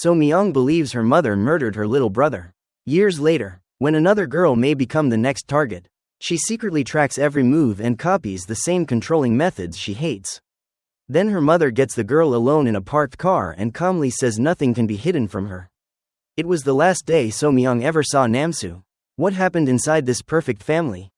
So-myeong believes her mother murdered her little brother. Years later, when another girl may become the next target, she secretly tracks every move and copies the same controlling methods she hates. Then her mother gets the girl alone in a parked car and calmly says nothing can be hidden from her. It was the last day So-myeong ever saw Namsu. What happened inside this perfect family?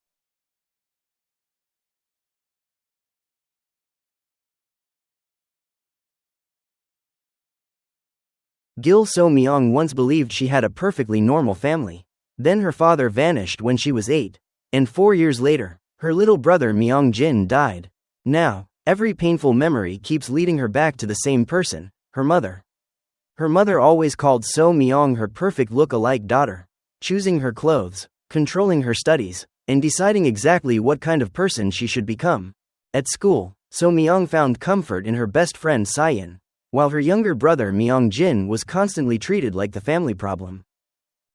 Gil So-myeong once believed she had a perfectly normal family. Then her father vanished when she was 8. And 4 years later, her little brother Myung-jin died. Now, every painful memory keeps leading her back to the same person, her mother. Her mother always called So-myeong her perfect look-alike daughter, choosing her clothes, controlling her studies, and deciding exactly what kind of person she should become. At school, So-myeong found comfort in her best friend Sayin, while her younger brother Myung-jin was constantly treated like the family problem.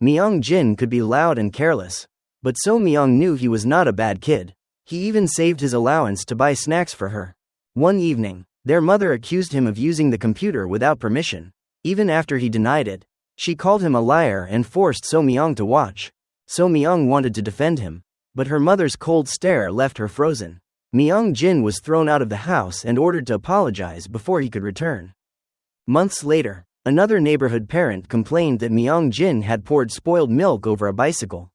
Myung-jin could be loud and careless, but So-myeong knew he was not a bad kid. He even saved his allowance to buy snacks for her. One evening, their mother accused him of using the computer without permission. Even after he denied it, she called him a liar and forced So-myeong to watch. So-myeong wanted to defend him, but her mother's cold stare left her frozen. Myung-jin was thrown out of the house and ordered to apologize before he could return. Months later, another neighborhood parent complained that Myung-jin had poured spoiled milk over a bicycle.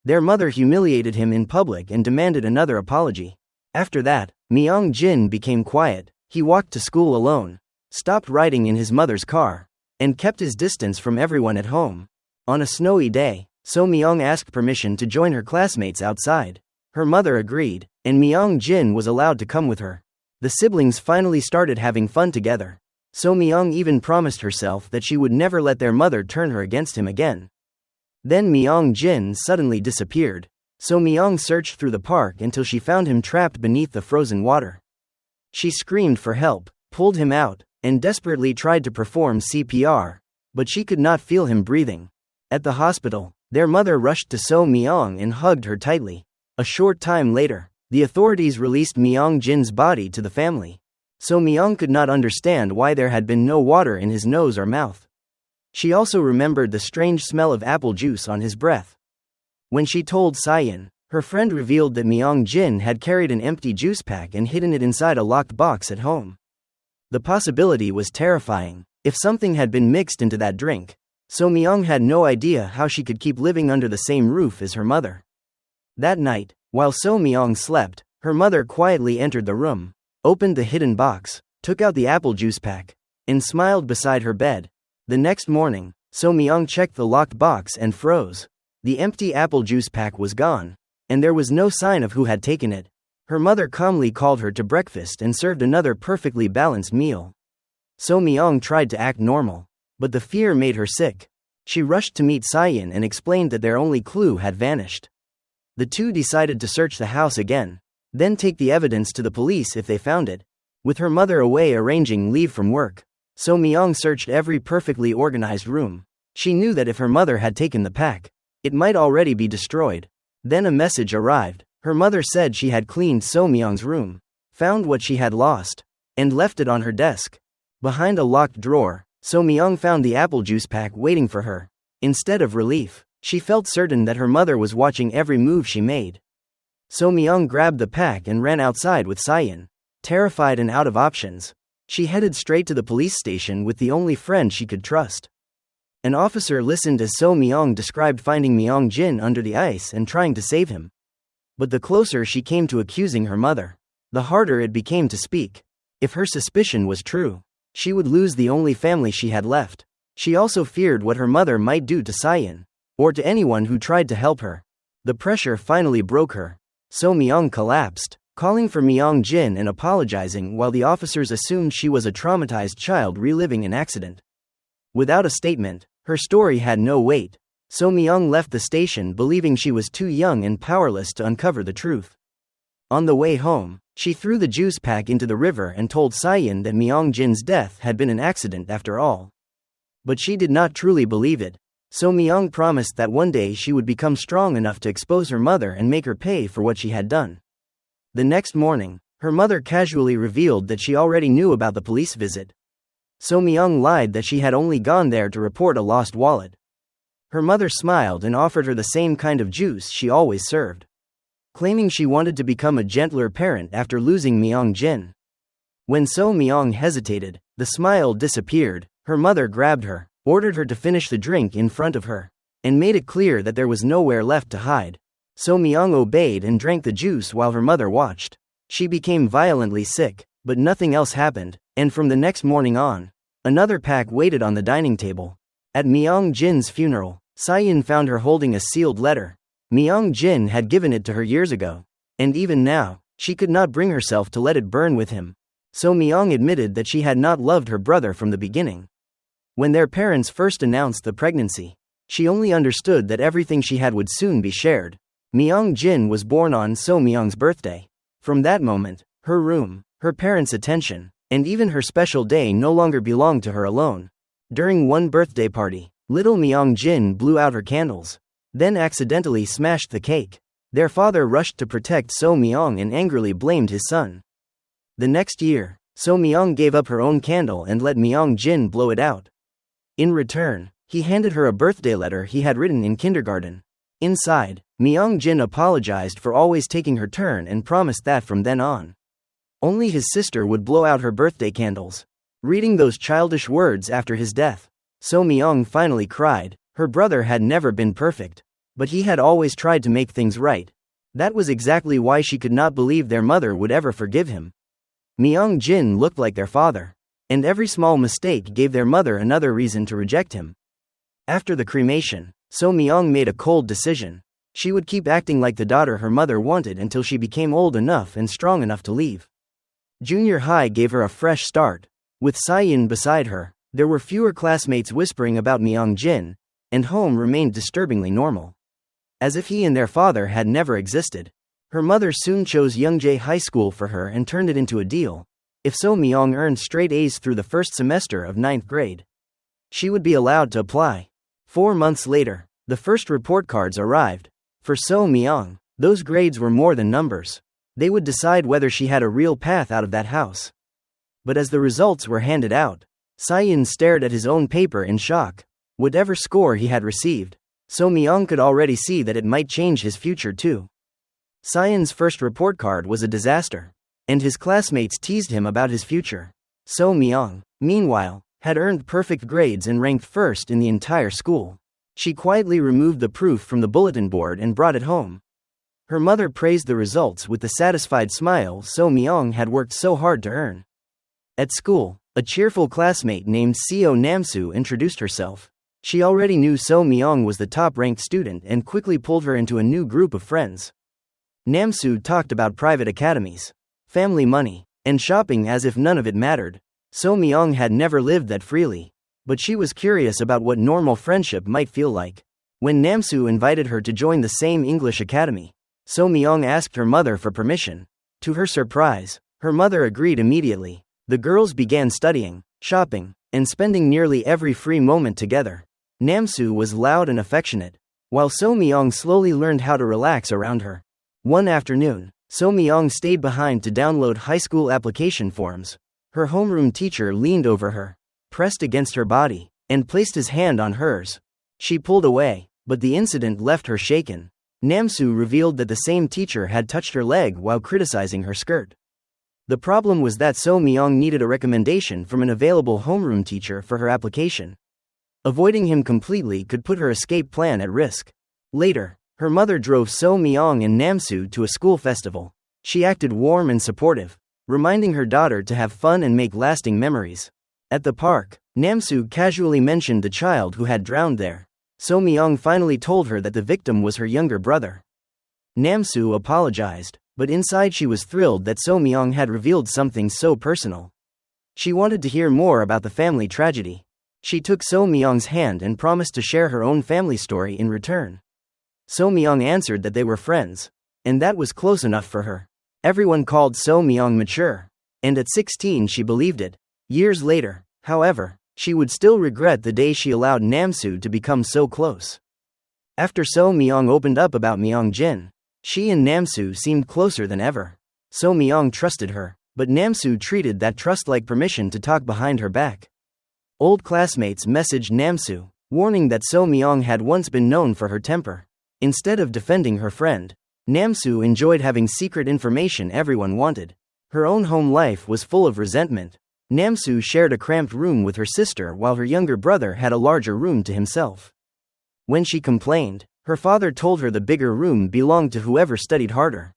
Their mother humiliated him in public and demanded another apology. After that, Myung-jin became quiet. He walked to school alone, stopped riding in his mother's car, and kept his distance from everyone at home. On a snowy day, So-myeong asked permission to join her classmates outside. Her mother agreed, and Myung-jin was allowed to come with her. The siblings finally started having fun together. So-myeong even promised herself that she would never let their mother turn her against him again. Then Myung-jin suddenly disappeared. So-myeong searched through the park until she found him trapped beneath the frozen water. She screamed for help, pulled him out, and desperately tried to perform CPR, but she could not feel him breathing. At the hospital, their mother rushed to So-myeong and hugged her tightly. A short time later, the authorities released Myung-jin's body to the family. So-myeong could not understand why there had been no water in his nose or mouth. She also remembered the strange smell of apple juice on his breath. When she told Sayin, her friend revealed that Myung-jin had carried an empty juice pack and hidden it inside a locked box at home. The possibility was terrifying. If something had been mixed into that drink, So-myeong had no idea how she could keep living under the same roof as her mother. That night, while So-myeong slept, her mother quietly entered the room, opened the hidden box, took out the apple juice pack, and smiled beside her bed. The next morning, So-myeong checked the locked box and froze. The empty apple juice pack was gone, and there was no sign of who had taken it. Her mother calmly called her to breakfast and served another perfectly balanced meal. So-myeong tried to act normal, but the fear made her sick. She rushed to meet Sayin and explained that their only clue had vanished. The two decided to search the house again, then take the evidence to the police if they found it. With her mother away arranging leave from work, So-myeong searched every perfectly organized room. She knew that if her mother had taken the pack, it might already be destroyed. Then a message arrived. Her mother said she had cleaned So-myeong's room, found what she had lost, and left it on her desk. Behind a locked drawer, So-myeong found the apple juice pack waiting for her. Instead of relief, she felt certain that her mother was watching every move she made. So-myeong grabbed the pack and ran outside with Sayin. Terrified and out of options, she headed straight to the police station with the only friend she could trust. An officer listened as So-myeong described finding Myung-jin under the ice and trying to save him. But the closer she came to accusing her mother, the harder it became to speak. If her suspicion was true, she would lose the only family she had left. She also feared what her mother might do to Sayin, or to anyone who tried to help her. The pressure finally broke her. So-myeong collapsed, calling for Myung-jin and apologizing while the officers assumed she was a traumatized child reliving an accident. Without a statement, her story had no weight. So-myeong left the station believing she was too young and powerless to uncover the truth. On the way home, she threw the juice pack into the river and told Sayin that Myung-jin's death had been an accident after all. But she did not truly believe it. So-myeong promised that one day she would become strong enough to expose her mother and make her pay for what she had done. The next morning, her mother casually revealed that she already knew about the police visit. So-myeong lied that she had only gone there to report a lost wallet. Her mother smiled and offered her the same kind of juice she always served, claiming she wanted to become a gentler parent after losing Myeong-jin. When So-myeong hesitated, the smile disappeared. Her mother grabbed her, ordered her to finish the drink in front of her, and made it clear that there was nowhere left to hide. So-myeong obeyed and drank the juice while her mother watched. She became violently sick, but nothing else happened, and from the next morning on, another pack waited on the dining table. At Myeong-jin's funeral, Saeun found her holding a sealed letter. Myeong-jin had given it to her years ago, and even now, she could not bring herself to let it burn with him. So-myeong admitted that she had not loved her brother from the beginning. When their parents first announced the pregnancy, she only understood that everything she had would soon be shared. Myeong-jin was born on So-myeong's birthday. From that moment, her room, her parents' attention, and even her special day no longer belonged to her alone. During one birthday party, little Myeong-jin blew out her candles, then accidentally smashed the cake. Their father rushed to protect So-myeong and angrily blamed his son. The next year, So-myeong gave up her own candle and let Myeong-jin blow it out. In return, he handed her a birthday letter he had written in kindergarten. Inside, Myeong-jin apologized for always taking her turn and promised that from then on, only his sister would blow out her birthday candles. Reading those childish words after his death, So-myeong finally cried. Her brother had never been perfect, but he had always tried to make things right. That was exactly why she could not believe their mother would ever forgive him. Myeong-jin looked like their father, and every small mistake gave their mother another reason to reject him. After the cremation, So-myeong made a cold decision. She would keep acting like the daughter her mother wanted until she became old enough and strong enough to leave. Junior high gave her a fresh start. With Saeun beside her, there were fewer classmates whispering about Myeong-jin, and home remained disturbingly normal, as if he and their father had never existed. Her mother soon chose Youngjae High School for her and turned it into a deal. If So-myeong earned straight A's through the first semester of 9th grade, she would be allowed to apply. 4 months later, the first report cards arrived. For So-myeong, those grades were more than numbers. They would decide whether she had a real path out of that house. But as the results were handed out, Saeun stared at his own paper in shock. Whatever score he had received, So-myeong could already see that it might change his future too. Saeun's first report card was a disaster, and his classmates teased him about his future. So-myeong, meanwhile, had earned perfect grades and ranked first in the entire school. She quietly removed the proof from the bulletin board and brought it home. Her mother praised the results with the satisfied smile So-myeong had worked so hard to earn. At school, a cheerful classmate named Seo Namsoo introduced herself. She already knew So-myeong was the top-ranked student and quickly pulled her into a new group of friends. Namsoo talked about private academies, family money, and shopping as if none of it mattered. So-myeong had never lived that freely, but she was curious about what normal friendship might feel like. When Namsoo invited her to join the same English academy, So-myeong asked her mother for permission. To her surprise, her mother agreed immediately. The girls began studying, shopping, and spending nearly every free moment together. Namsoo was loud and affectionate, while So-myeong slowly learned how to relax around her. One afternoon, So-myeong stayed behind to download high school application forms. Her homeroom teacher leaned over her, pressed against her body, and placed his hand on hers. She pulled away, but the incident left her shaken. Namsoo revealed that the same teacher had touched her leg while criticizing her skirt. The problem was that So-myeong needed a recommendation from an available homeroom teacher for her application. Avoiding him completely could put her escape plan at risk. Later, her mother drove So-myeong and Namsoo to a school festival. She acted warm and supportive, reminding her daughter to have fun and make lasting memories. At the park, Namsoo casually mentioned the child who had drowned there. So-myeong finally told her that the victim was her younger brother. Namsoo apologized, but inside she was thrilled that So-myeong had revealed something so personal. She wanted to hear more about the family tragedy. She took So-myeong's hand and promised to share her own family story in return. So-myeong answered that they were friends, and that was close enough for her. Everyone called So-myeong mature, and at 16 she believed it. Years later, however, she would still regret the day she allowed Namsoo to become so close. After So-myeong opened up about Myeong-jin, she and Namsoo seemed closer than ever. So-myeong trusted her, but Namsoo treated that trust like permission to talk behind her back. Old classmates messaged Namsu, warning that So-myeong had once been known for her temper. Instead of defending her friend, Namsu enjoyed having secret information everyone wanted. Her own home life was full of resentment. Namsu shared a cramped room with her sister while her younger brother had a larger room to himself. When she complained, her father told her the bigger room belonged to whoever studied harder.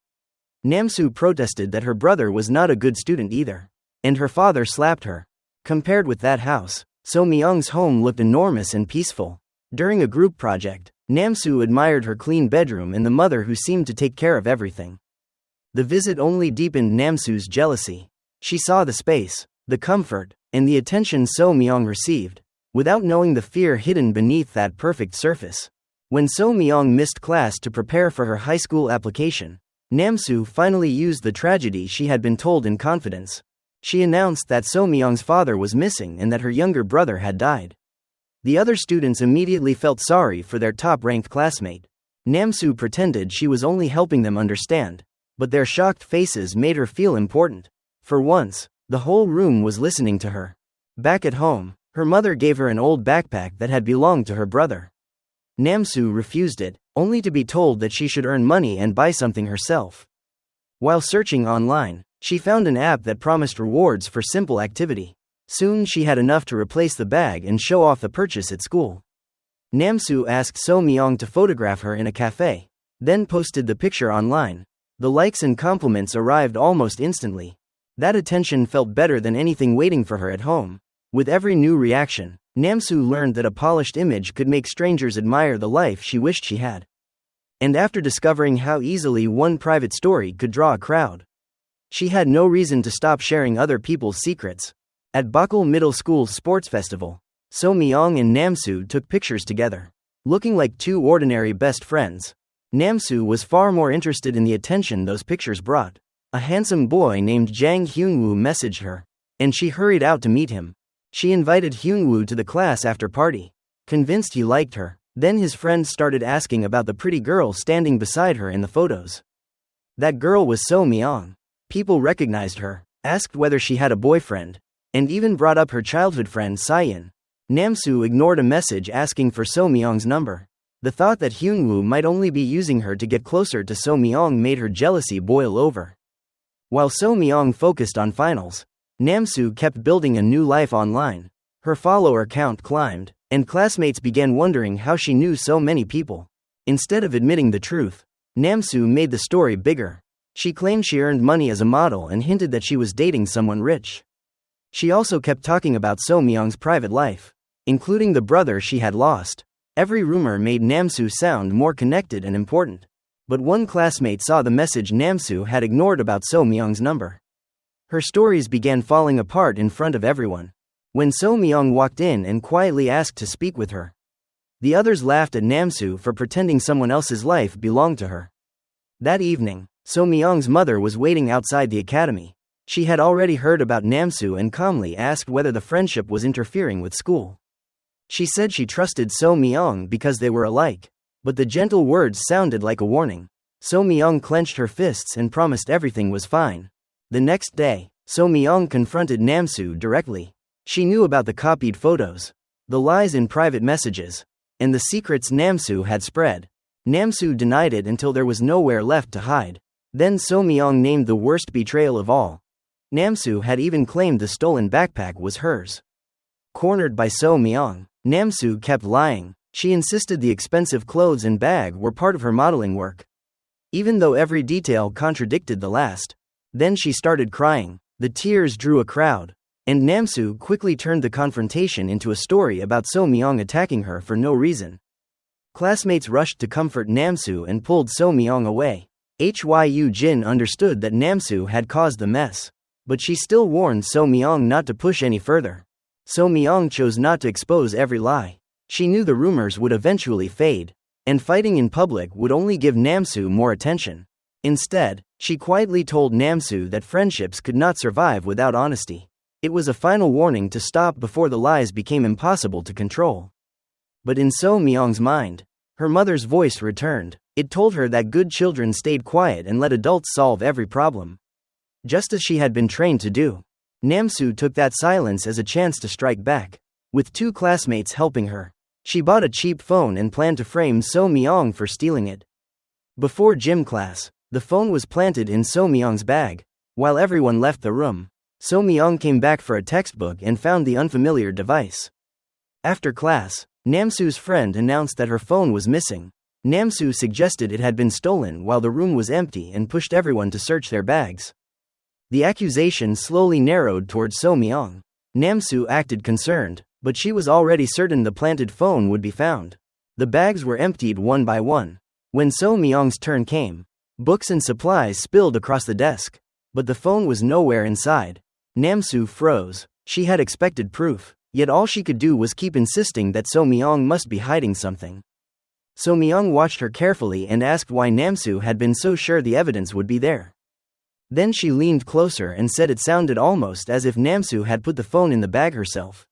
Namsu protested that her brother was not a good student either, and her father slapped her. Compared with that house, So-myeong's home looked enormous and peaceful. During a group project, Namsu admired her clean bedroom and the mother who seemed to take care of everything. The visit only deepened Namsu's jealousy. She saw the space, the comfort, and the attention So-myeong received, without knowing the fear hidden beneath that perfect surface. When So-myeong missed class to prepare for her high school application, Namsu finally used the tragedy she had been told in confidence. She announced that So-myeong's father was missing and that her younger brother had died. The other students immediately felt sorry for their top-ranked classmate. Namsu pretended she was only helping them understand, but their shocked faces made her feel important. For once, the whole room was listening to her. Back at home, her mother gave her an old backpack that had belonged to her brother. Namsu refused it, only to be told that she should earn money and buy something herself. While searching online, she found an app that promised rewards for simple activity. Soon she had enough to replace the bag and show off the purchase at school. Namsu asked So-myeong to photograph her in a cafe, then posted the picture online. The likes and compliments arrived almost instantly. That attention felt better than anything waiting for her at home. With every new reaction, Namsu learned that a polished image could make strangers admire the life she wished she had. And after discovering how easily one private story could draw a crowd, she had no reason to stop sharing other people's secrets. At Bokal Middle School's sports festival, So-myeong and Namsu took pictures together, looking like two ordinary best friends. Namsu was far more interested in the attention those pictures brought. A handsome boy named Jang Hyunwoo messaged her, and she hurried out to meet him. She invited Hyunwoo to the class after party, convinced he liked her. Then his friends started asking about the pretty girl standing beside her in the photos. That girl was So-myeong. People recognized her, asked whether she had a boyfriend, and even brought up her childhood friend Sayin. Namsu ignored a message asking for So-myeong's number. The thought that Hyunwoo might only be using her to get closer to So-myeong made her jealousy boil over. While So-myeong focused on finals, Namsu kept building a new life online. Her follower count climbed, and classmates began wondering how she knew so many people. Instead of admitting the truth, Namsu made the story bigger. She claimed she earned money as a model and hinted that she was dating someone rich. She also kept talking about So-myeong's private life, including the brother she had lost. Every rumor made Namsu sound more connected and important. But one classmate saw the message Namsu had ignored about So-myeong's number. Her stories began falling apart in front of everyone. When So-myeong walked in and quietly asked to speak with her, the others laughed at Namsu for pretending someone else's life belonged to her. That evening, So-myeong's mother was waiting outside the academy. She had already heard about Namsu and calmly asked whether the friendship was interfering with school. She said she trusted So-myeong because they were alike, but the gentle words sounded like a warning. So-myeong clenched her fists and promised everything was fine. The next day, So-myeong confronted Namsu directly. She knew about the copied photos, the lies in private messages, and the secrets Namsu had spread. Namsu denied it until there was nowhere left to hide. Then So-myeong named the worst betrayal of all. Namsu had even claimed the stolen backpack was hers. Cornered by So-myeong, Namsu kept lying. She insisted the expensive clothes and bag were part of her modeling work, even though every detail contradicted the last. Then she started crying. The tears drew a crowd, and Namsu quickly turned the confrontation into a story about So-myeong attacking her for no reason. Classmates rushed to comfort Namsu and pulled So-myeong away. Hyu Jin understood that Namsu had caused the mess, but she still warned So-myeong not to push any further. So-myeong chose not to expose every lie. She knew the rumors would eventually fade, and fighting in public would only give Namsu more attention. Instead, she quietly told Namsu that friendships could not survive without honesty. It was a final warning to stop before the lies became impossible to control. But in So-myeong's mind, her mother's voice returned. It told her that good children stayed quiet and let adults solve every problem, just as she had been trained to do. Namsu took that silence as a chance to strike back. With 2 classmates helping her. She bought a cheap phone and planned to frame So-myeong for stealing it. Before gym class, the phone was planted in So-myeong's bag. While everyone left the room, So-myeong came back for a textbook and found the unfamiliar device. After class, Namsu's friend announced that her phone was missing. Namsu suggested it had been stolen while the room was empty and pushed everyone to search their bags. The accusation slowly narrowed towards So-myeong. Namsu acted concerned, but she was already certain the planted phone would be found. The bags were emptied one by one. When So-myeong's turn came, books and supplies spilled across the desk, but the phone was nowhere inside. Namsu froze. She had expected proof, yet all she could do was keep insisting that So-myeong must be hiding something. So-myeong watched her carefully and asked why Namsu had been so sure the evidence would be there. Then she leaned closer and said it sounded almost as if Namsu had put the phone in the bag herself.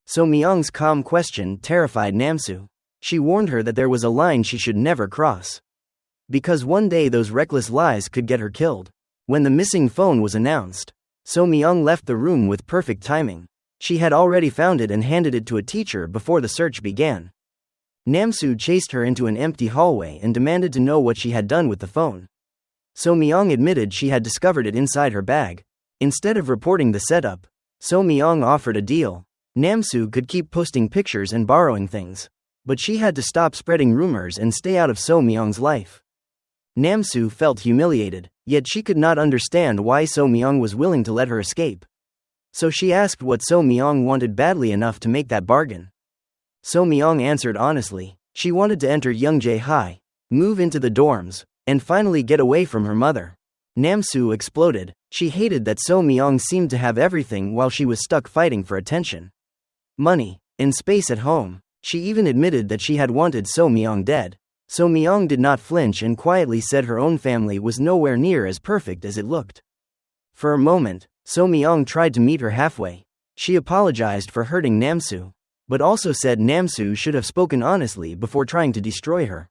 So-myeong's calm question terrified Namsu. She warned her that there was a line she should never cross. Because one day those reckless lies could get her killed. When the missing phone was announced, So-myeong left the room with perfect timing. She had already found it and handed it to a teacher before the search began. Namsu chased her into an empty hallway and demanded to know what she had done with the phone. So-myeong admitted she had discovered it inside her bag. Instead of reporting the setup, So-myeong offered a deal. Namsu could keep posting pictures and borrowing things, but she had to stop spreading rumors and stay out of So-myeong's life. Namsu felt humiliated, yet she could not understand why So-myeong was willing to let her escape. So she asked what So-myeong wanted badly enough to make that bargain. So-myeong answered honestly. She wanted to enter Youngjae High, move into the dorms, and finally get away from her mother. Namsu exploded. She hated that So-myeong seemed to have everything while she was stuck fighting for attention, money, and space at home. She even admitted that she had wanted So-myeong dead. So-myeong did not flinch and quietly said her own family was nowhere near as perfect as it looked. For a moment, So-myeong tried to meet her halfway. She apologized for hurting Namsu, but also said Namsu should have spoken honestly before trying to destroy her.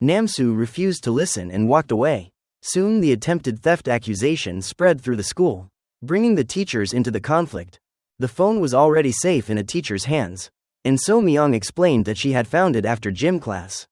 Namsu refused to listen and walked away. Soon the attempted theft accusation spread through the school, bringing the teachers into the conflict. The phone was already safe in a teacher's hands, and So-myeong explained that she had found it after gym class.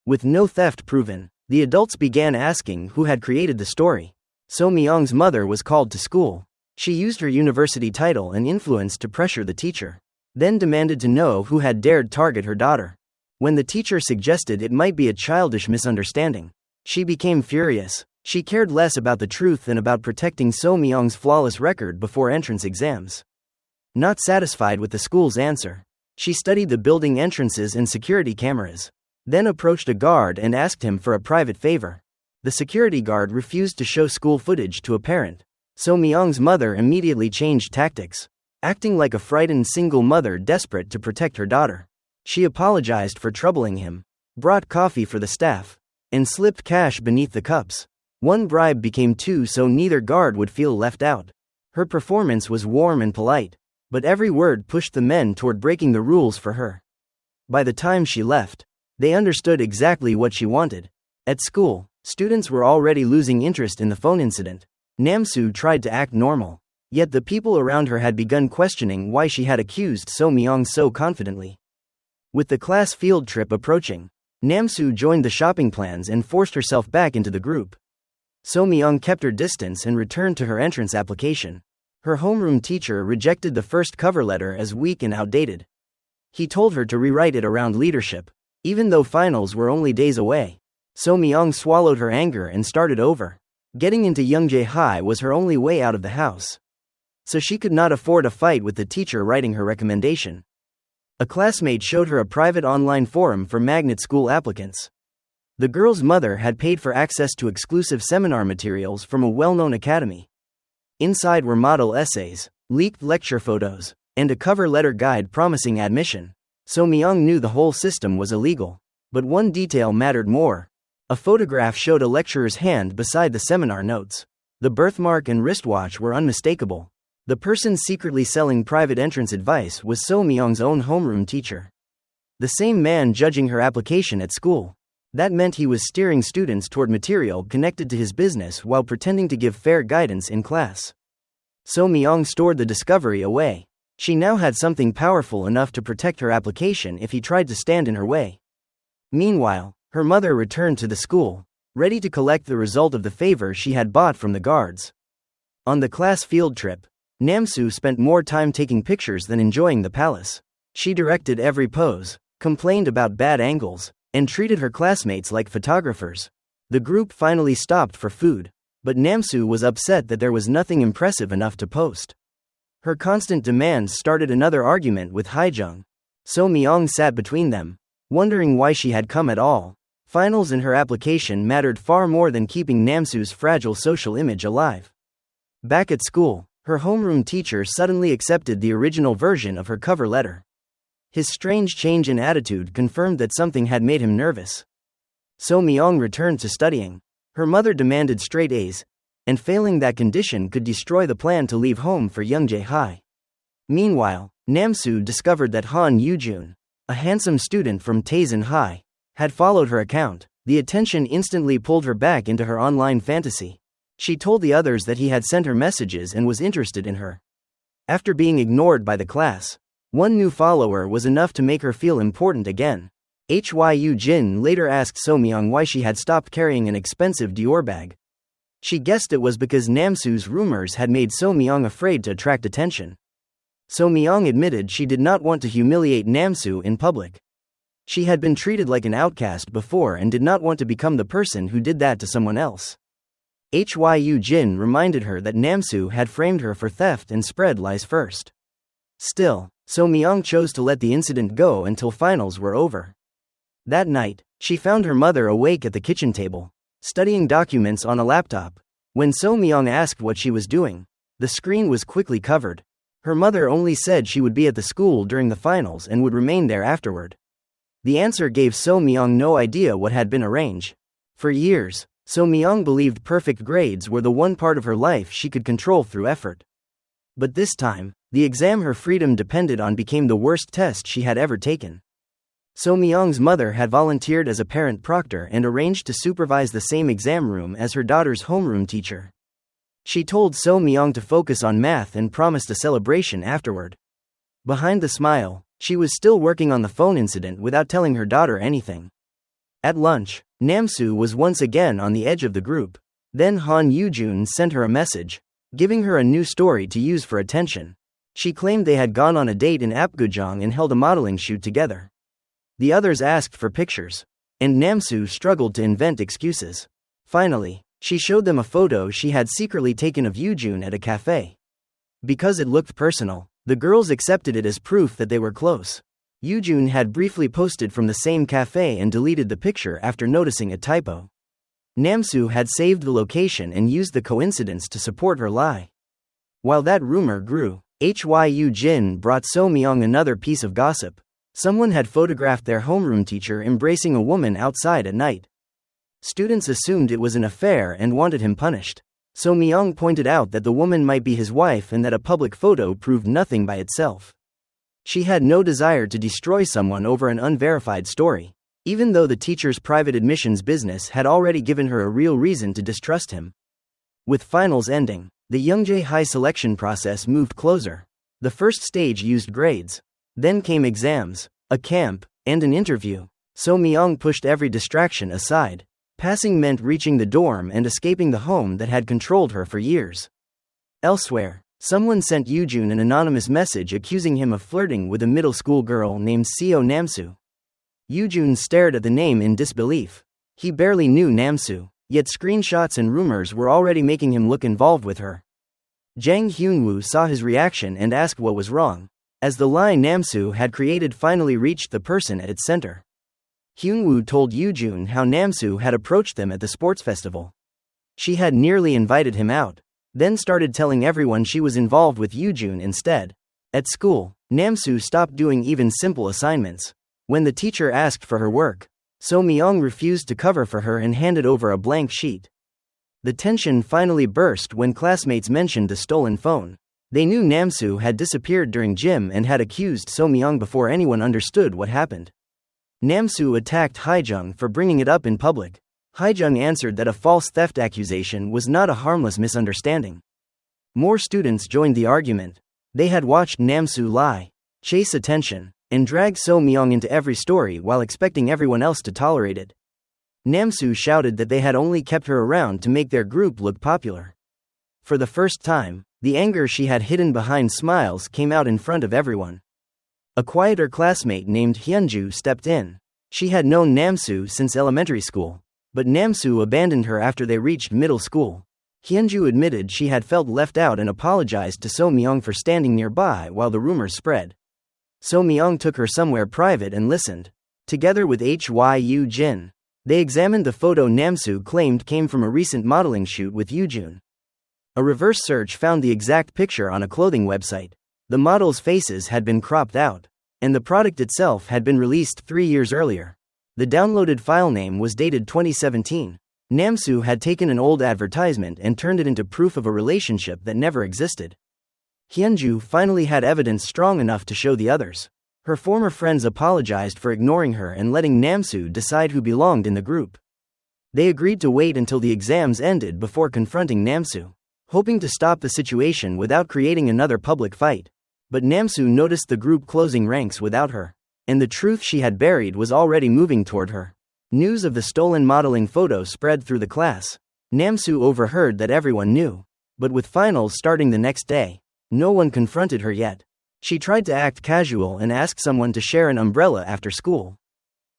With no theft proven, the adults began asking who had created the story. So-myeong's mother was called to school. She used her university title and influence to pressure the teacher, then demanded to know who had dared target her daughter. When the teacher suggested it might be a childish misunderstanding, she became furious. She cared less about the truth than about protecting So-myeong's flawless record before entrance exams. Not satisfied with the school's answer, she studied the building entrances and security cameras, then approached a guard and asked him for a private favor. The security guard refused to show school footage to a parent. So-myeong's mother immediately changed tactics, acting like a frightened single mother desperate to protect her daughter. She apologized for troubling him, brought coffee for the staff, and slipped cash beneath the cups. One bribe became 2 so neither guard would feel left out. Her performance was warm and polite, but every word pushed the men toward breaking the rules for her. By the time she left, they understood exactly what she wanted. At school, students were already losing interest in the phone incident. Namsu tried to act normal, yet the people around her had begun questioning why she had accused So-myeong so confidently. With the class field trip approaching, Namsu joined the shopping plans and forced herself back into the group. So-myeong kept her distance and returned to her entrance application. Her homeroom teacher rejected the first cover letter as weak and outdated. He told her to rewrite it around leadership, even though finals were only days away. So-myeong swallowed her anger and started over. Getting into Youngjae High was her only way out of the house, so she could not afford a fight with the teacher writing her recommendation. A classmate showed her a private online forum for magnet school applicants. The girl's mother had paid for access to exclusive seminar materials from a well-known academy. Inside were model essays, leaked lecture photos, and a cover letter guide promising admission. So-myeong knew the whole system was illegal, but one detail mattered more. A photograph showed a lecturer's hand beside the seminar notes. The birthmark and wristwatch were unmistakable. The person secretly selling private entrance advice was So-myeong's own homeroom teacher, the same man judging her application at school. That meant he was steering students toward material connected to his business while pretending to give fair guidance in class. So-myeong stored the discovery away. She now had something powerful enough to protect her application if he tried to stand in her way. Meanwhile, her mother returned to the school, ready to collect the result of the favor she had bought from the guards. On the class field trip, Namsu spent more time taking pictures than enjoying the palace. She directed every pose, complained about bad angles, and treated her classmates like photographers. The group finally stopped for food, but Namsu was upset that there was nothing impressive enough to post. Her constant demands started another argument with Haejung. So-myeong sat between them, wondering why she had come at all. Finals in her application mattered far more than keeping Namsu's fragile social image alive. Back at school, her homeroom teacher suddenly accepted the original version of her cover letter. His strange change in attitude confirmed that something had made him nervous. So-myeong returned to studying. Her mother demanded straight A's, and failing that condition could destroy the plan to leave home for Youngjae High. Meanwhile, Namsu discovered that Han Yoo-jun, a handsome student from Taesin High, had followed her account. The attention instantly pulled her back into her online fantasy. She told the others that he had sent her messages and was interested in her. After being ignored by the class, one new follower was enough to make her feel important again. Hyu Jin later asked So-myeong why she had stopped carrying an expensive Dior bag. She guessed it was because Namsu's rumors had made So-myeong afraid to attract attention. So-myeong admitted she did not want to humiliate Namsu in public. She had been treated like an outcast before and did not want to become the person who did that to someone else. Hyu Jin reminded her that Namsu had framed her for theft and spread lies first. Still, So-myeong chose to let the incident go until finals were over. That night, she found her mother awake at the kitchen table, studying documents on a laptop. When So-myeong asked what she was doing, the screen was quickly covered. Her mother only said she would be at the school during the finals and would remain there afterward. The answer gave So-myeong no idea what had been arranged. For years, So-myeong believed perfect grades were the one part of her life she could control through effort. But this time, the exam her freedom depended on became the worst test she had ever taken. So-myeong's mother had volunteered as a parent proctor and arranged to supervise the same exam room as her daughter's homeroom teacher. She told So-myeong to focus on math and promised a celebration afterward. Behind the smile, she was still working on the phone incident without telling her daughter anything. At lunch, Namsu was once again on the edge of the group. Then Han Yoo-jun sent her a message, giving her a new story to use for attention. She claimed they had gone on a date in Apgujeong and held a modeling shoot together. The others asked for pictures, and Namsu struggled to invent excuses. Finally, she showed them a photo she had secretly taken of Yoo-jun at a cafe. Because it looked personal, the girls accepted it as proof that they were close. Yoo-jun had briefly posted from the same cafe and deleted the picture after noticing a typo. Namsu had saved the location and used the coincidence to support her lie. While that rumor grew, Hyu Jin brought So-myeong another piece of gossip. Someone had photographed their homeroom teacher embracing a woman outside at night. Students assumed it was an affair and wanted him punished. So-myeong pointed out that the woman might be his wife and that a public photo proved nothing by itself. She had no desire to destroy someone over an unverified story, even though the teacher's private admissions business had already given her a real reason to distrust him. With finals ending, the Youngjae High selection process moved closer. The first stage used grades. Then came exams, a camp, and an interview. So-myeong pushed every distraction aside. Passing meant reaching the dorm and escaping the home that had controlled her for years. Elsewhere, someone sent Yoo-jun an anonymous message accusing him of flirting with a middle school girl named Seo Namsu. Yoo-jun stared at the name in disbelief. He barely knew Namsu, yet screenshots and rumors were already making him look involved with her. Jang Hyunwoo saw his reaction and asked what was wrong, as the lie Namsu had created finally reached the person at its center. Hyunwoo told Yoo-jun how Namsu had approached them at the sports festival. She had nearly invited him out, then started telling everyone she was involved with Yoo-jun instead. At school, Namsu stopped doing even simple assignments. When the teacher asked for her work, So-myeong refused to cover for her and handed over a blank sheet. The tension finally burst when classmates mentioned the stolen phone. They knew Namsu had disappeared during gym and had accused So-myeong before anyone understood what happened. Namsu attacked Haejung for bringing it up in public. Haejung answered that a false theft accusation was not a harmless misunderstanding. More students joined the argument. They had watched Namsu lie, chase attention, and drag So-myeong into every story while expecting everyone else to tolerate it. Namsu shouted that they had only kept her around to make their group look popular. For the first time, the anger she had hidden behind smiles came out in front of everyone. A quieter classmate named Hyunju stepped in. She had known Namsu since elementary school, but Namsu abandoned her after they reached middle school. Hyunju admitted she had felt left out and apologized to So-myeong for standing nearby while the rumors spread. So-myeong took her somewhere private and listened. Together with Hyu Jin, they examined the photo Namsu claimed came from a recent modeling shoot with Yoojun. A reverse search found the exact picture on a clothing website. The models' faces had been cropped out, and the product itself had been released 3 years earlier. The downloaded file name was dated 2017. Namsu had taken an old advertisement and turned it into proof of a relationship that never existed. Hyunju finally had evidence strong enough to show the others. Her former friends apologized for ignoring her and letting Namsu decide who belonged in the group. They agreed to wait until the exams ended before confronting Namsu, hoping to stop the situation without creating another public fight. But Namsu noticed the group closing ranks without her, and the truth she had buried was already moving toward her. News of the stolen modeling photo spread through the class. Namsu overheard that everyone knew, but with finals starting the next day, no one confronted her yet. She tried to act casual and asked someone to share an umbrella after school.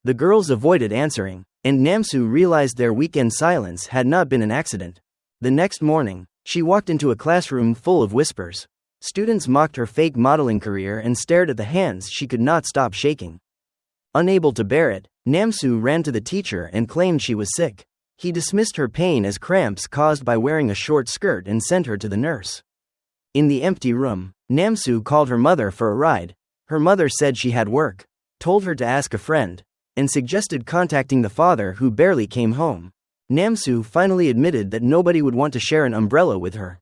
The girls avoided answering, and Namsu realized their weekend silence had not been an accident. The next morning, she walked into a classroom full of whispers. Students mocked her fake modeling career and stared at the hands she could not stop shaking. Unable to bear it, Namsu ran to the teacher and claimed she was sick. He dismissed her pain as cramps caused by wearing a short skirt and sent her to the nurse. In the empty room, Namsu called her mother for a ride. Her mother said she had work, told her to ask a friend, and suggested contacting the father who barely came home. Namsu finally admitted that nobody would want to share an umbrella with her.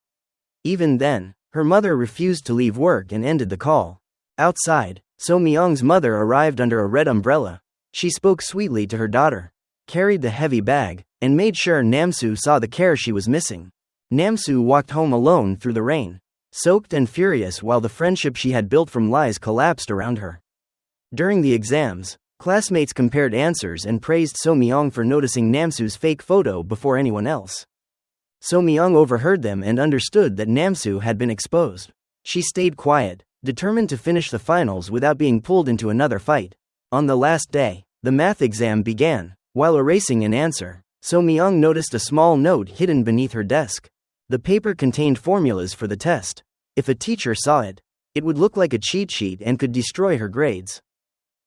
Even then, her mother refused to leave work and ended the call. Outside, So-myeong's mother arrived under a red umbrella. She spoke sweetly to her daughter, carried the heavy bag, and made sure Namsu saw the care she was missing. Namsu walked home alone through the rain, soaked and furious while the friendship she had built from lies collapsed around her. During the exams, classmates compared answers and praised So-myeong for noticing Namsu's fake photo before anyone else. So-myeong overheard them and understood that Namsu had been exposed. She stayed quiet, determined to finish the finals without being pulled into another fight. On the last day, the math exam began. While erasing an answer, So-myeong noticed a small note hidden beneath her desk. The paper contained formulas for the test. If a teacher saw it, it would look like a cheat sheet and could destroy her grades.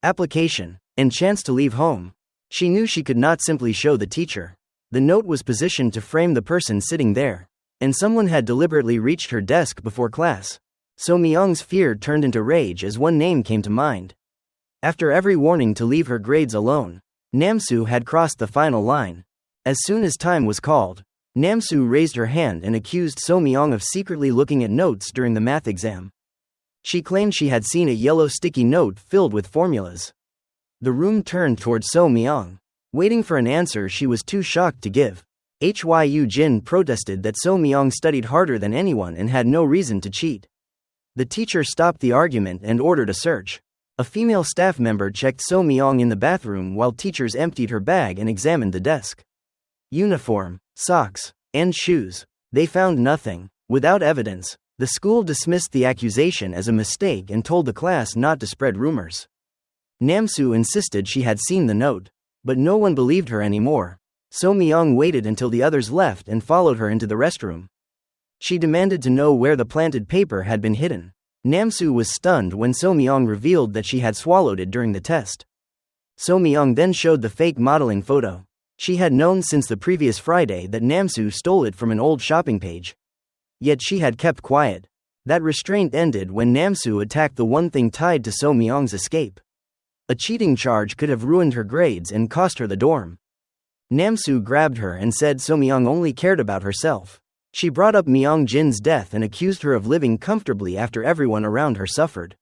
Application, and chance to leave home. She knew she could not simply show the teacher. The note was positioned to frame the person sitting there, and someone had deliberately reached her desk before class. So-myeong's fear turned into rage as one name came to mind. After every warning to leave her grades alone, Namsu had crossed the final line. As soon as time was called, Namsu raised her hand and accused So-myeong of secretly looking at notes during the math exam. She claimed she had seen a yellow sticky note filled with formulas. The room turned toward So-myeong. Waiting for an answer she was too shocked to give. Hyu Jin protested that So-myeong studied harder than anyone and had no reason to cheat. The teacher stopped the argument and ordered a search. A female staff member checked So-myeong in the bathroom while teachers emptied her bag and examined the desk. Uniform, socks, and shoes. They found nothing. Without evidence, the school dismissed the accusation as a mistake and told the class not to spread rumors. Namsu insisted she had seen the note, but no one believed her anymore. So-myeong waited until the others left and followed her into the restroom. She demanded to know where the planted paper had been hidden. Namsu was stunned when So-myeong revealed that she had swallowed it during the test. So-myeong then showed the fake modeling photo. She had known since the previous Friday that Namsu stole it from an old shopping page. Yet she had kept quiet. That restraint ended when Namsu attacked the one thing tied to So-myeong's escape. A cheating charge could have ruined her grades and cost her the dorm. Namsu grabbed her and said So-myeong only cared about herself. She brought up Myeong Jin's death and accused her of living comfortably after everyone around her suffered.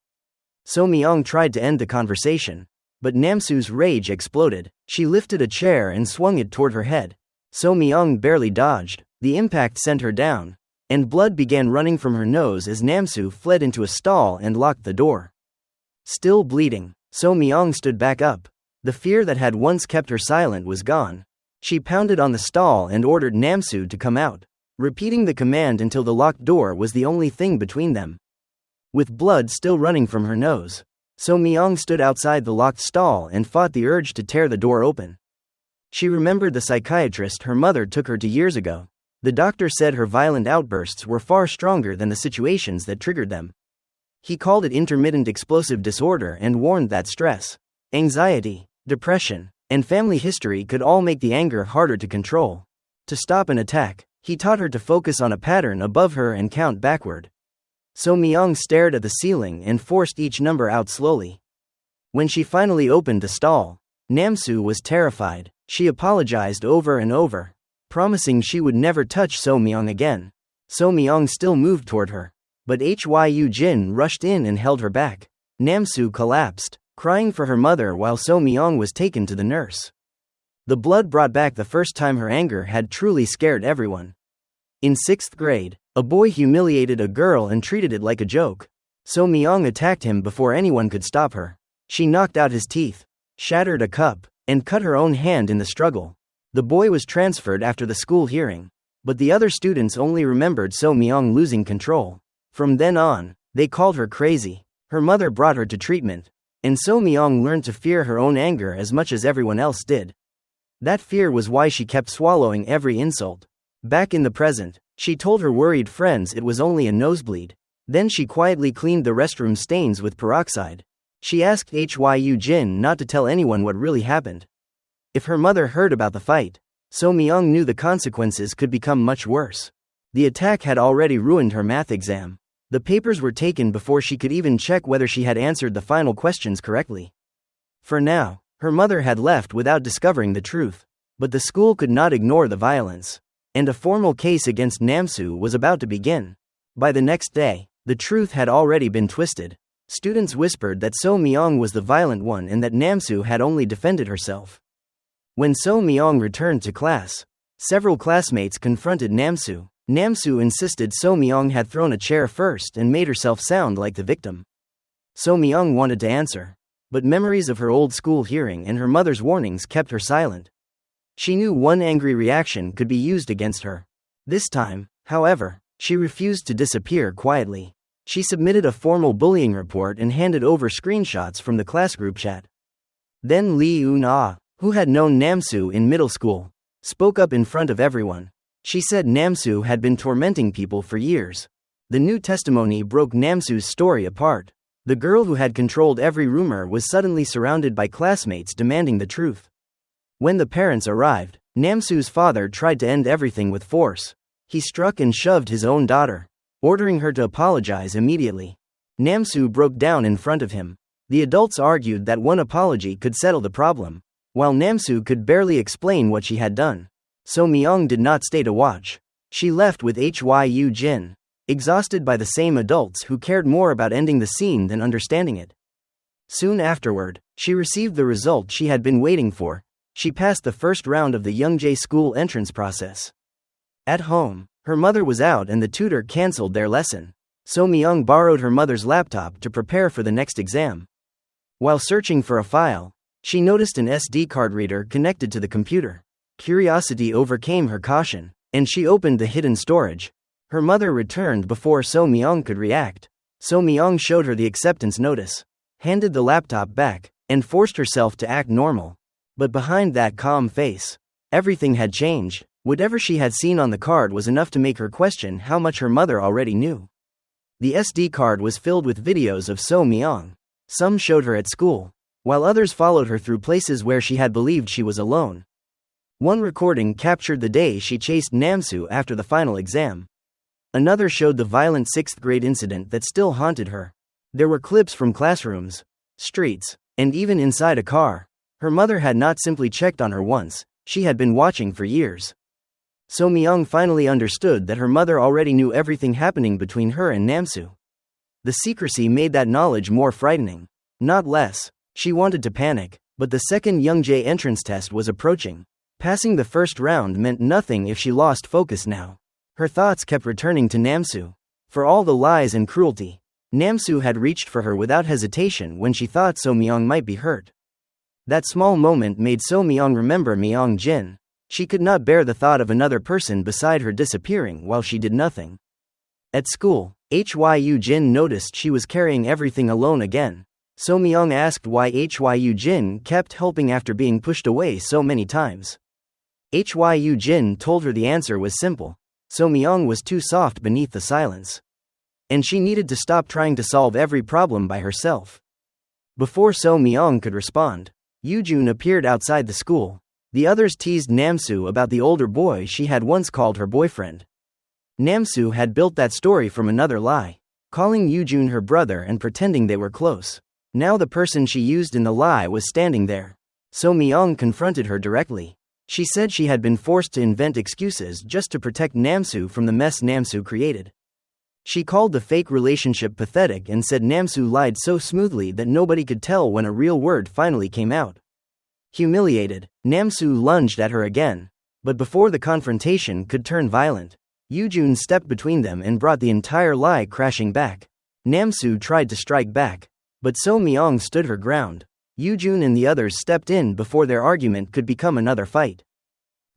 So-myeong tried to end the conversation, but Namsu's rage exploded. She lifted a chair and swung it toward her head. So-myeong barely dodged. The impact sent her down, and blood began running from her nose as Namsu fled into a stall and locked the door. Still bleeding, So-myeong stood back up. The fear that had once kept her silent was gone. She pounded on the stall and ordered Namsu to come out, repeating the command until the locked door was the only thing between them. With blood still running from her nose, So-myeong stood outside the locked stall and fought the urge to tear the door open. She remembered the psychiatrist her mother took her to years ago. The doctor said her violent outbursts were far stronger than the situations that triggered them. He called it intermittent explosive disorder and warned that stress, anxiety, depression, and family history could all make the anger harder to control. To stop an attack, he taught her to focus on a pattern above her and count backward. So-myeong stared at the ceiling and forced each number out slowly. When she finally opened the stall, Namsu was terrified. She apologized over and over, promising she would never touch So-myeong again. So-myeong still moved toward her, but Hyu-jin rushed in and held her back. Namsu collapsed, crying for her mother while So-myeong was taken to the nurse. The blood brought back the first time her anger had truly scared everyone. In 6th grade, a boy humiliated a girl and treated it like a joke. So-myeong attacked him before anyone could stop her. She knocked out his teeth, shattered a cup, and cut her own hand in the struggle. The boy was transferred after the school hearing, but the other students only remembered So-myeong losing control. From then on, they called her crazy. Her mother brought her to treatment, and So-myeong learned to fear her own anger as much as everyone else did. That fear was why she kept swallowing every insult. Back in the present, she told her worried friends it was only a nosebleed. Then she quietly cleaned the restroom stains with peroxide. She asked Hyu-jin not to tell anyone what really happened. If her mother heard about the fight, So-myeong knew the consequences could become much worse. The attack had already ruined her math exam. The papers were taken before she could even check whether she had answered the final questions correctly. For now, her mother had left without discovering the truth, but the school could not ignore the violence, and a formal case against Namsu was about to begin. By the next day, the truth had already been twisted. Students whispered that So-myeong was the violent one and that Namsu had only defended herself. When So-myeong returned to class, several classmates confronted Namsu. Namsu insisted So-myeong had thrown a chair first and made herself sound like the victim. So-myeong wanted to answer, but memories of her old school hearing and her mother's warnings kept her silent. She knew one angry reaction could be used against her. This time, however, she refused to disappear quietly. She submitted a formal bullying report and handed over screenshots from the class group chat. Then Lee Eun-ah, who had known Namsu in middle school, spoke up in front of everyone. She said Namsu had been tormenting people for years. The new testimony broke Namsu's story apart. The girl who had controlled every rumor was suddenly surrounded by classmates demanding the truth. When the parents arrived, Namsu's father tried to end everything with force. He struck and shoved his own daughter, ordering her to apologize immediately. Namsu broke down in front of him. The adults argued that one apology could settle the problem, while Namsu could barely explain what she had done. So-myeong did not stay to watch. She left with Hyu-jin, exhausted by the same adults who cared more about ending the scene than understanding it. Soon afterward, she received the result she had been waiting for. She passed the first round of the Youngjae school entrance process. At home, her mother was out and the tutor cancelled their lesson. So-myeong borrowed her mother's laptop to prepare for the next exam. While searching for a file, she noticed an SD card reader connected to the computer. Curiosity overcame her caution, and she opened the hidden storage. Her mother returned before So-myeong could react. So-myeong showed her the acceptance notice, handed the laptop back, and forced herself to act normal. But behind that calm face, everything had changed. Whatever she had seen on the card was enough to make her question how much her mother already knew. The SD card was filled with videos of So-myeong. Some showed her at school, while others followed her through places where she had believed she was alone. One recording captured the day she chased Namsu after the final exam. Another showed the violent 6th grade incident that still haunted her. There were clips from classrooms, streets, and even inside a car. Her mother had not simply checked on her once, she had been watching for years. So-myeong finally understood that her mother already knew everything happening between her and Namsu. The secrecy made that knowledge more frightening, not less. She wanted to panic, but the second Youngjae entrance test was approaching. Passing the first round meant nothing if she lost focus now. Her thoughts kept returning to Namsu. For all the lies and cruelty, Namsu had reached for her without hesitation when she thought So-myeong might be hurt. That small moment made So-myeong remember Myeong-jin. She could not bear the thought of another person beside her disappearing while she did nothing. At school, Hyu-jin noticed she was carrying everything alone again. So-myeong asked why Hyu-jin kept helping after being pushed away so many times. Hyu-jin told her the answer was simple. So-myeong was too soft beneath the silence. And she needed to stop trying to solve every problem by herself. Before So-myeong could respond, Yoo-jun appeared outside the school. The others teased Namsu about the older boy she had once called her boyfriend. Namsu had built that story from another lie, calling Yoo-jun her brother and pretending they were close. Now the person she used in the lie was standing there. So-myeong confronted her directly. She said she had been forced to invent excuses just to protect Namsu from the mess Namsu created. She called the fake relationship pathetic and said Namsu lied so smoothly that nobody could tell when a real word finally came out. Humiliated, Namsu lunged at her again. But before the confrontation could turn violent, Yoo-jun stepped between them and brought the entire lie crashing back. Namsu tried to strike back, but So-myeong stood her ground. Yoo-jun and the others stepped in before their argument could become another fight.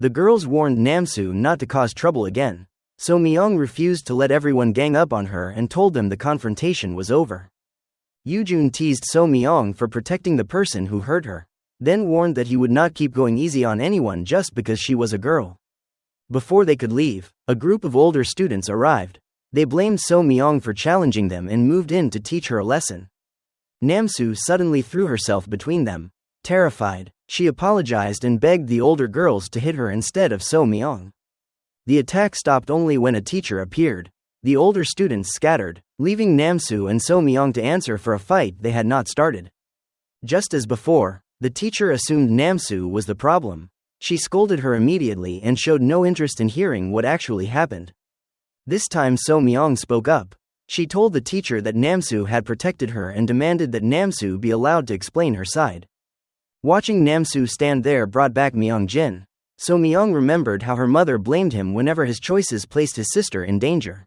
The girls warned Namsu not to cause trouble again. So-myeong refused to let everyone gang up on her and told them the confrontation was over. Yoo-jun teased So-myeong for protecting the person who hurt her, then warned that he would not keep going easy on anyone just because she was a girl. Before they could leave, a group of older students arrived. They blamed So-myeong for challenging them and moved in to teach her a lesson. Namsu suddenly threw herself between them. Terrified, she apologized and begged the older girls to hit her instead of So-myeong. The attack stopped only when a teacher appeared. The older students scattered, leaving Namsu and So-myeong to answer for a fight they had not started. Just as before, the teacher assumed Namsu was the problem. She scolded her immediately and showed no interest in hearing what actually happened. This time So-myeong spoke up. She told the teacher that Namsu had protected her and demanded that Namsu be allowed to explain her side. Watching Namsu stand there brought back Myeong-jin. So-myeong remembered how her mother blamed him whenever his choices placed his sister in danger.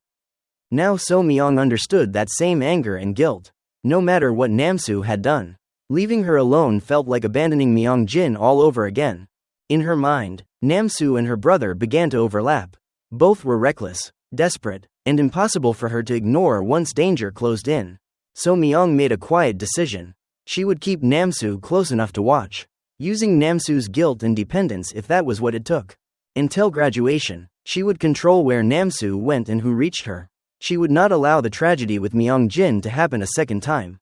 Now So-myeong understood that same anger and guilt. No matter what Namsu had done, leaving her alone felt like abandoning Myeong-jin all over again. In her mind, Namsu and her brother began to overlap. Both were reckless, desperate, and impossible for her to ignore once danger closed in. So-myeong made a quiet decision. She would keep Namsu close enough to watch, using Namsu's guilt and dependence if that was what it took. Until graduation, she would control where Namsu went and who reached her. She would not allow the tragedy with Myeong-jin to happen a second time.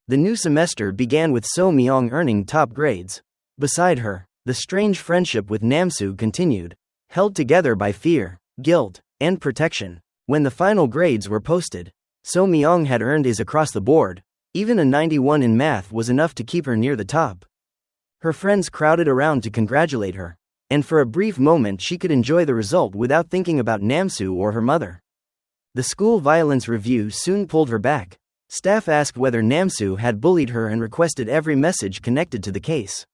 The new semester began with So-myeong earning top grades. Beside her, the strange friendship with Namsu continued, held together by fear, guilt, and protection. When the final grades were posted, So-myeong had earned A's across the board. Even a 91 in math was enough to keep her near the top. Her friends crowded around to congratulate her, and for a brief moment she could enjoy the result without thinking about Namsu or her mother. The school violence review soon pulled her back. Staff asked whether Namsu had bullied her and requested every message connected to the case.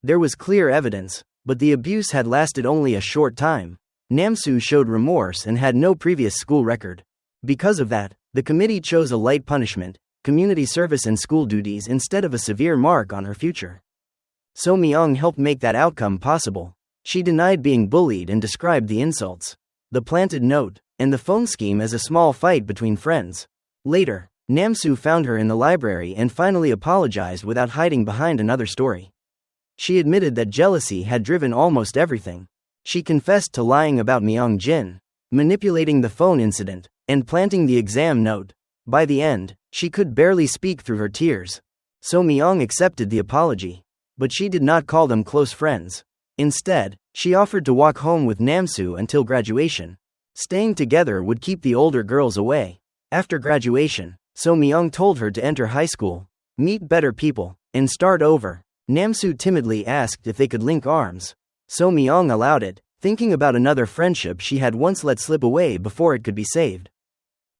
There was clear evidence, but the abuse had lasted only a short time. Namsu showed remorse and had no previous school record. Because of that, the committee chose a light punishment, community service and school duties instead of a severe mark on her future. So-myeong helped make that outcome possible. She denied being bullied and described the insults, the planted note, and the phone scheme as a small fight between friends. Later, Namsu found her in the library and finally apologized without hiding behind another story. She admitted that jealousy had driven almost everything. She confessed to lying about Myeong-jin, manipulating the phone incident, and planting the exam note. By the end, she could barely speak through her tears. So-myeong accepted the apology, but she did not call them close friends. Instead, she offered to walk home with Namsu until graduation. Staying together would keep the older girls away. After graduation, So-myeong told her to enter high school, meet better people, and start over. Namsu timidly asked if they could link arms. So-myeong allowed it, thinking about another friendship she had once let slip away before it could be saved.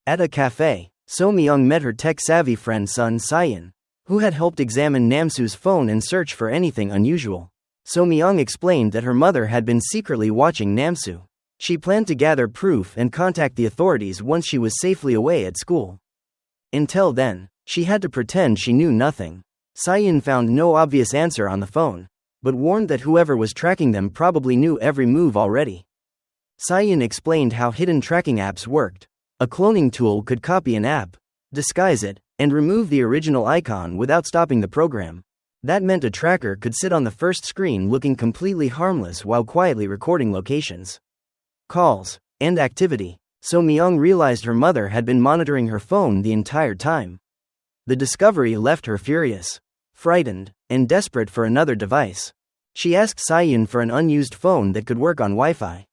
At a cafe, So-myeong met her tech-savvy friend Sun Sayan, who had helped examine Namsu's phone and search for anything unusual. So-myeong explained that her mother had been secretly watching Namsu. She planned to gather proof and contact the authorities once she was safely away at school. Until then, she had to pretend she knew nothing. Se-yeon found no obvious answer on the phone, but warned that whoever was tracking them probably knew every move already. Se-yeon explained how hidden tracking apps worked. A cloning tool could copy an app, disguise it, and remove the original icon without stopping the program. That meant a tracker could sit on the first screen looking completely harmless while quietly recording locations, calls, and activity. So-myeong realized her mother had been monitoring her phone the entire time. The discovery left her furious, frightened, and desperate for another device. She asked Se-yeon for an unused phone that could work on Wi-Fi.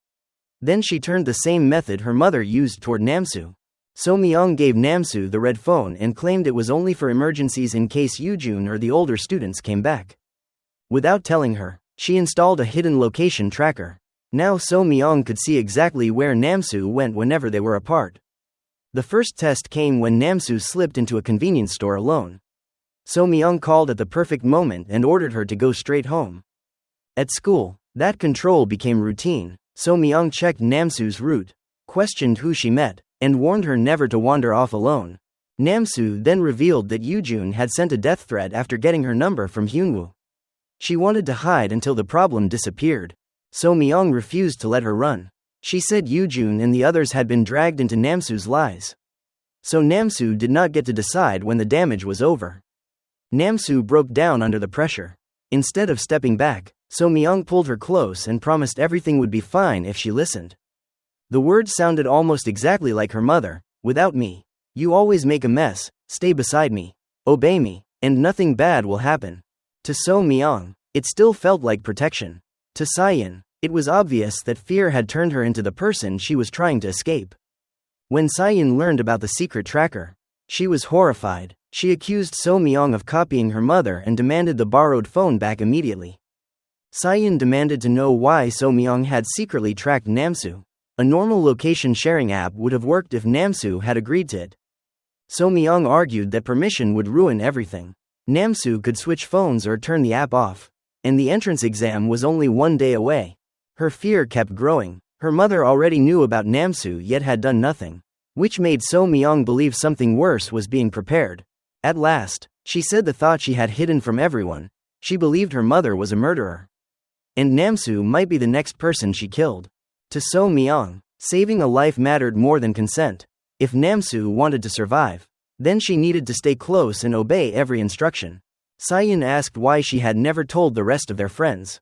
Then she turned the same method her mother used toward Namsu. So-myeong gave Namsu the red phone and claimed it was only for emergencies in case Yoojun or the older students came back. Without telling her, she installed a hidden location tracker. Now So-myeong could see exactly where Namsu went whenever they were apart. The first test came when Namsu slipped into a convenience store alone. So-myeong called at the perfect moment and ordered her to go straight home. At school, that control became routine. So-myeong checked Namsu's route, questioned who she met, and warned her never to wander off alone. Namsu then revealed that Yoojun had sent a death threat after getting her number from Hyunwoo. She wanted to hide until the problem disappeared. So-myeong refused to let her run. She said Yoojun and the others had been dragged into Namsu's lies. So Namsu did not get to decide when the damage was over. Namsu broke down under the pressure. Instead of stepping back, So-myeong pulled her close and promised everything would be fine if she listened. The words sounded almost exactly like her mother. Without me, you always make a mess. Stay beside me, obey me, and nothing bad will happen. To So-myeong, it still felt like protection. To Se-yeon, it was obvious that fear had turned her into the person she was trying to escape. When Se-yeon learned about the secret tracker, she was horrified. She accused So-myeong of copying her mother and demanded the borrowed phone back immediately. Se-yeon demanded to know why So-myeong had secretly tracked Namsu. A normal location sharing app would have worked if Namsu had agreed to it. So-myeong argued that permission would ruin everything. Namsu could switch phones or turn the app off, and the entrance exam was only 1 day away. Her fear kept growing. Her mother already knew about Namsu yet had done nothing, which made So-myeong believe something worse was being prepared. At last, she said the thought she had hidden from everyone. She believed her mother was a murderer, and Namsu might be the next person she killed. To So-myeong, saving a life mattered more than consent. If Namsu wanted to survive, then she needed to stay close and obey every instruction. Se-yeon asked why she had never told the rest of their friends.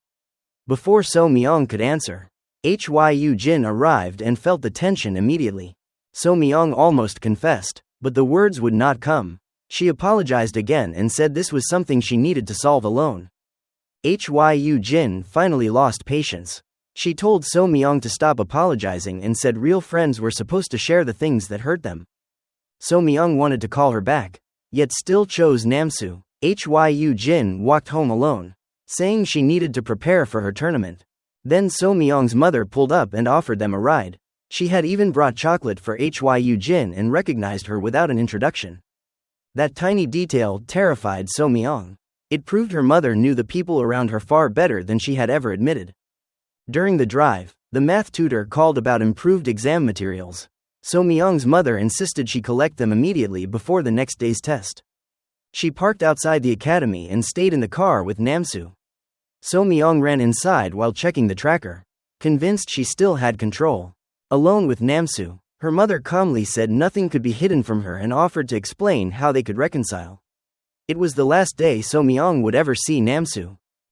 Before So-myeong could answer, Hyunwoo arrived and felt the tension immediately. So-myeong almost confessed, but the words would not come. She apologized again and said this was something she needed to solve alone. Hyunwoo finally lost patience. She told So-myeong to stop apologizing and said real friends were supposed to share the things that hurt them. So-myeong wanted to call her back, yet still chose Namsu. Hyunwoo walked home alone, saying she needed to prepare for her tournament. Then So-myeong's mother pulled up and offered them a ride. She had even brought chocolate for Hyunwoo and recognized her without an introduction. That tiny detail terrified So-myeong. It proved her mother knew the people around her far better than she had ever admitted. During the drive, the math tutor called about improved exam materials. So-myeong's mother insisted she collect them immediately before the next day's test. She parked outside the academy and stayed in the car with Namsu. So-myeong ran inside while checking the tracker, convinced she still had control. Alone with Namsu, her mother calmly said nothing could be hidden from her and offered to explain how they could reconcile. It was the last day So-myeong would ever see Namsu.